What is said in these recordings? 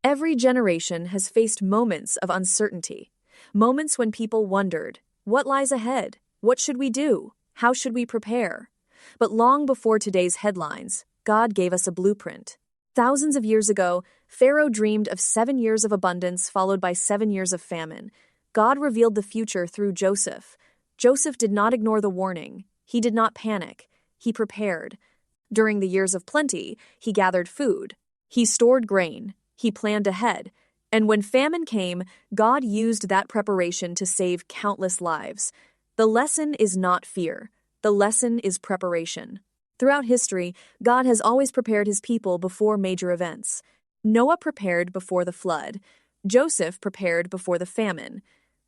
Every generation has faced moments of uncertainty, moments when people wondered, what lies ahead? What should we do? How should we prepare? But long before today's headlines, God gave us a blueprint. Thousands of years ago, Pharaoh dreamed of 7 years of abundance followed by 7 years of famine. God revealed the future through Joseph. Joseph did not ignore the warning. He did not panic. He prepared. During the years of plenty, he gathered food. He stored grain. He planned ahead. And when famine came, God used that preparation to save countless lives. The lesson is not fear. The lesson is preparation. Throughout history, God has always prepared his people before major events. Noah prepared before the flood. Joseph prepared before the famine.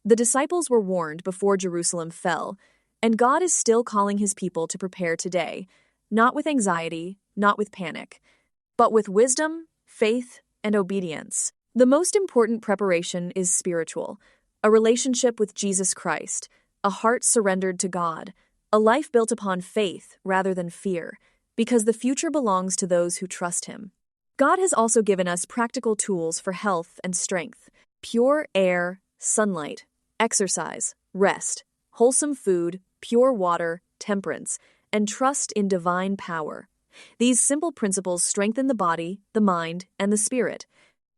The disciples were warned before Jerusalem fell. And God is still calling his people to prepare today, not with anxiety, not with panic, but with wisdom, faith, and obedience. The most important preparation is spiritual, a relationship with Jesus Christ, a heart surrendered to God, a life built upon faith rather than fear, because the future belongs to those who trust him. God has also given us practical tools for health and strength: pure air, sunlight, exercise, rest, wholesome food, pure water, temperance, and trust in divine power. These simple principles strengthen the body, the mind, and the spirit.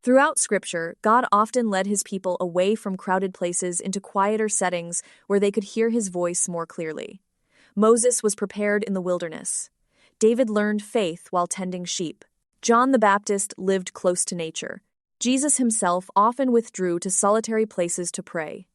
Throughout Scripture, God often led his people away from crowded places into quieter settings where they could hear his voice more clearly. Moses was prepared in the wilderness. David learned faith while tending sheep. John the Baptist lived close to nature. Jesus himself often withdrew to solitary places to pray.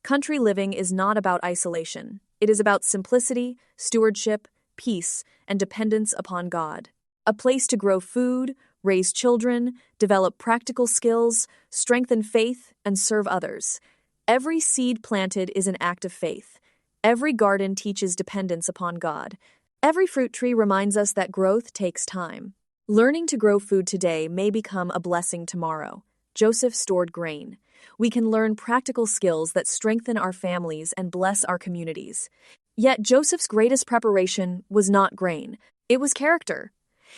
Country living is not about isolation. It is about simplicity, stewardship, peace, and dependence upon God. A place to grow food, raise children, develop practical skills, strengthen faith, and serve others. Every seed planted is an act of faith. Every garden teaches dependence upon God. Every fruit tree reminds us that growth takes time. Learning to grow food today may become a blessing tomorrow. Joseph stored grain. We can learn practical skills that strengthen our families and bless our communities. Yet Joseph's greatest preparation was not grain. It was character.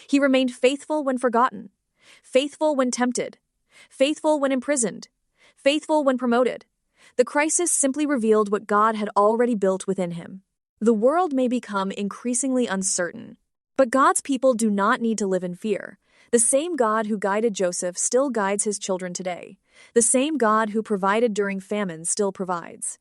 He remained faithful when forgotten, faithful when tempted, faithful when imprisoned, faithful when promoted. The crisis simply revealed what God had already built within him. The world may become increasingly uncertain, but God's people do not need to live in fear. The same God who guided Joseph still guides his children today. The same God who provided during famine still provides.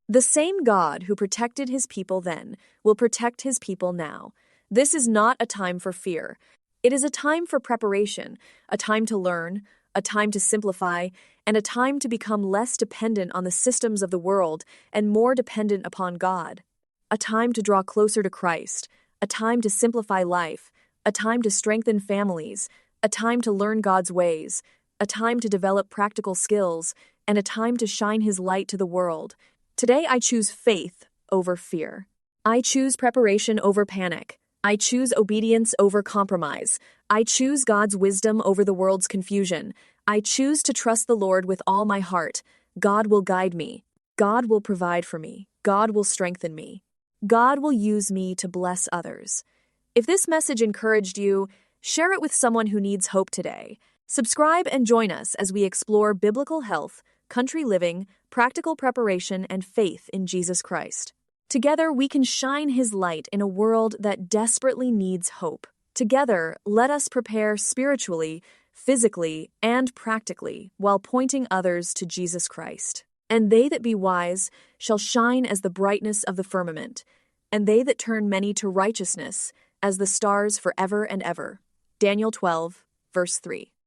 The same God who protected his people then will protect his people now. This is not a time for fear. It is a time for preparation, a time to learn, a time to simplify, and a time to become less dependent on the systems of the world and more dependent upon God. A time to draw closer to Christ, a time to simplify life, a time to strengthen families, a time to learn God's ways, a time to develop practical skills, and a time to shine his light to the world. Today I choose faith over fear. I choose preparation over panic. I choose obedience over compromise. I choose God's wisdom over the world's confusion. I choose to trust the Lord with all my heart. God will guide me. God will provide for me. God will strengthen me. God will use me to bless others. If this message encouraged you, share it with someone who needs hope today. Subscribe and join us as we explore biblical health, country living, practical preparation, and faith in Jesus Christ. Together, we can shine his light in a world that desperately needs hope. Together, let us prepare spiritually, physically, and practically while pointing others to Jesus Christ. And they that be wise shall shine as the brightness of the firmament, and they that turn many to righteousness as the stars forever and ever. Daniel 12, verse 3.